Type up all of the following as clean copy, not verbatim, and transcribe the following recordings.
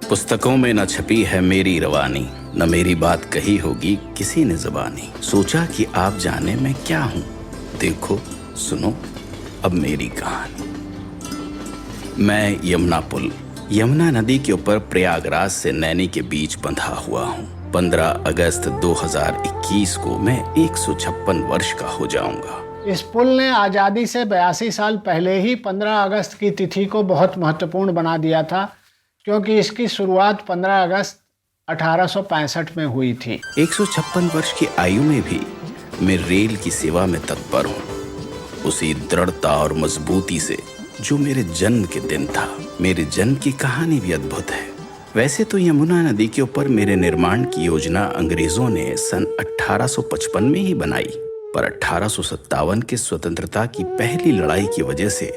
पुस्तकों में न छपी है मेरी रवानी, न मेरी बात कही होगी किसी ने ज़बानी। सोचा कि आप जाने मैं क्या हूँ, देखो सुनो अब मेरी कहानी। मैं यमुना पुल, यमुना नदी के ऊपर प्रयागराज से नैनी के बीच बंधा हुआ हूँ। 15 अगस्त 2021 को मैं 156 वर्ष का हो जाऊंगा। इस पुल ने आज़ादी से 82 साल पहले ही 15 अगस्त की तिथि को बहुत महत्वपूर्ण बना दिया था, क्योंकि इसकी शुरुआत 15 अगस्त 1865 में हुई थी। 156 वर्ष की आयु में भी मैं रेल की सेवा में तत्पर हूँ, उसी दृढ़ता और मजबूती से जो मेरे जन्म के दिन था। मेरे जन्म की कहानी भी अद्भुत है। वैसे तो यमुना नदी के ऊपर मेरे निर्माण की योजना अंग्रेजों ने सन 1855 में ही बनाई, पर 1857 के स्वतंत्रता की पहली लड़ाई की वजह से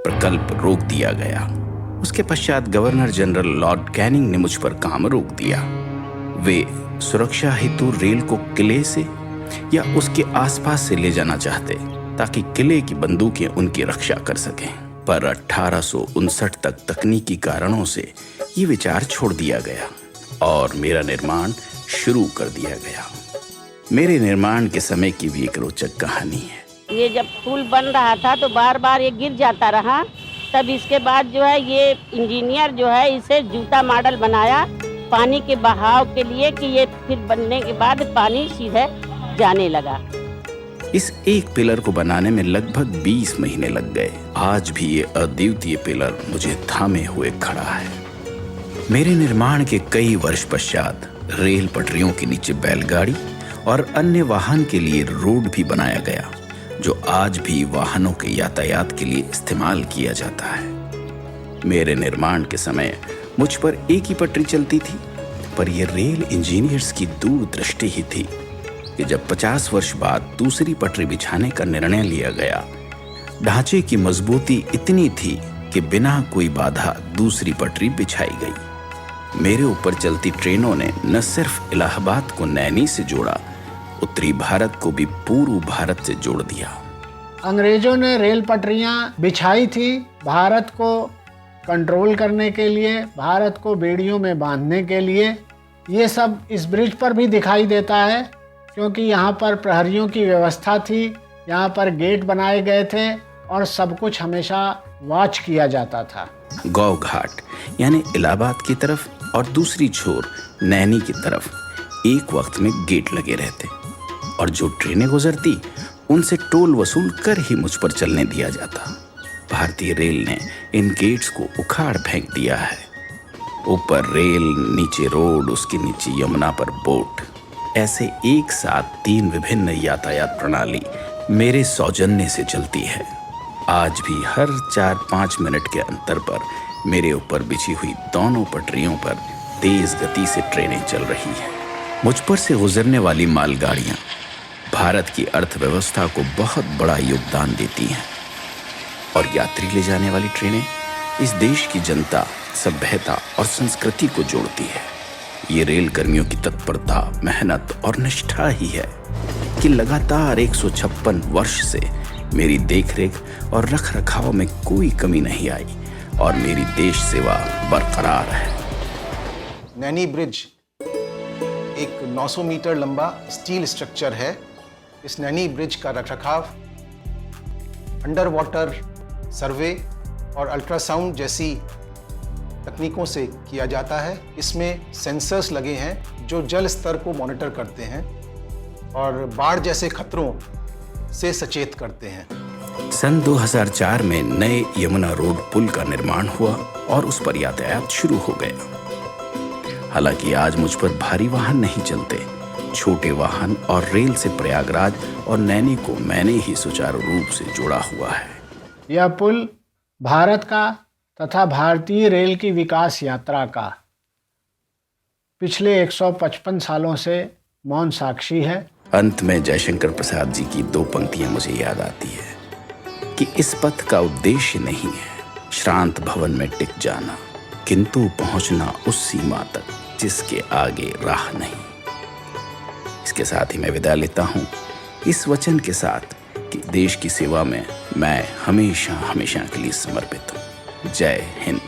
प्रकल्प रोक दिया गया। उसके पश्चात गवर्नर जनरल लॉर्ड कैनिंग ने मुझ पर काम रोक दिया। वे सुरक्षा हेतु रेल को किले से या उसके आसपास से ले जाना चाहते, ताकि किले की बंदूकें उनकी रक्षा कर सकें। पर 1859 तक तकनीकी कारणों से ये विचार छोड़ दिया गया और मेरा निर्माण शुरू कर दिया गया। मेरे निर्माण के समय की भी एक रोचक कहानी है। ये जब पुल बन रहा था तो बार बार ये गिर जाता रहा। तब इसके बाद जो है ये इंजीनियर जो है इसे जूता मॉडल बनाया पानी के बहाव के लिए, कि ये फिर बनने के बाद पानी सीधे जाने लगा। इस एक पिलर को बनाने में लगभग 20 महीने लग गए। आज भी ये अद्वितीय पिलर मुझे थामे हुए खड़ा है। मेरे निर्माण के कई वर्ष पश्चात रेल पटरियों के नीचे बैलगाड़ी और अन्य वाहन के लिए रोड भी बनाया गया, जो आज भी वाहनों के यातायात के लिए इस्तेमाल किया जाता है। मेरे निर्माण के समय मुझ पर एक ही पटरी चलती थी, पर यह रेल इंजीनियर्स की दूरदृष्टि ही थी कि जब 50 वर्ष बाद दूसरी पटरी बिछाने का निर्णय लिया गया, ढांचे की मजबूती इतनी थी कि बिना कोई बाधा दूसरी पटरी बिछाई गई। मेरे ऊपर चलती ट्रेनों ने न सिर्फ इलाहाबाद को नैनी से जोड़ा, उत्तरी भारत को भी पूर्व भारत से जोड़ दिया। अंग्रेजों ने रेल पटरियां बिछाई थी भारत को कंट्रोल करने के लिए, भारत को बेड़ियों में बांधने के लिए। ये सब इस ब्रिज पर भी दिखाई देता है, क्योंकि यहाँ पर प्रहरियों की व्यवस्था थी, यहाँ पर गेट बनाए गए थे और सब कुछ हमेशा वॉच किया जाता था। गौ घाट यानी इलाहाबाद की तरफ और दूसरी छोर नैनी की तरफ एक वक्त में गेट लगे रहते, और जो ट्रेनें गुजरती उनसे टोल वसूल कर ही मुझ पर चलने दिया जाता। भारतीय रेल ने इन गेट्स को उखाड़ फेंक दिया है। ऊपर रेल, नीचे रोड, उसके नीचे यमुना पर बोट, ऐसे एक साथ 3 विभिन्न यातायात प्रणाली मेरे सौजन्य से चलती है। आज भी हर 4-5 मिनट के अंतर पर मेरे ऊपर बिछी हुई दोनों पटरियों पर तेज गति से ट्रेनें चल रही हैं। मुझ पर से गुजरने वाली मालगाड़ियां भारत की अर्थव्यवस्था को बहुत बड़ा योगदान देती हैं, और यात्री ले जाने वाली ट्रेनें इस देश की जनता, सभ्यता और संस्कृति को जोड़ती है। ये रेल कर्मियों की तत्परता, मेहनत और निष्ठा ही है कि लगातार 156 वर्ष से मेरी देखरेख और रखरखाव में कोई कमी नहीं आई और मेरी देश सेवा बरकरार है। नैनी ब्रिज एक 900 मीटर लंबा स्टील स्ट्रक्चर है। इस नैनी ब्रिज का रखरखाव अंडर वाटर सर्वे और अल्ट्रासाउंड जैसी तकनीकों से किया जाता है। इसमें सेंसर्स लगे हैं जो जल स्तर को मॉनिटर करते हैं और बाढ़ जैसे खतरों से सचेत करते हैं। सन 2004 में नए यमुना रोड पुल का निर्माण हुआ और उस पर यातायात शुरू हो गया। हालांकि आज मुझ पर भारी वाहन नहीं चलते, छोटे वाहन और रेल से प्रयागराज और नैनी को मैंने ही सुचारू रूप से जोड़ा हुआ है। यह पुल भारत का तथा भारतीय रेल की विकास यात्रा का पिछले 155 सालों से मौन साक्षी है। अंत में जयशंकर प्रसाद जी की 2 पंक्तियां मुझे याद आती है कि इस पथ का उद्देश्य नहीं है श्रांत भवन में टिक जाना, किंतु पहुंचना उस सीमा तक जिसके आगे राह नहीं। इसके साथ ही मैं विदा लेता हूं, इस वचन के साथ कि देश की सेवा में मैं हमेशा हमेशा के लिए समर्पित हूं। जय हिंद।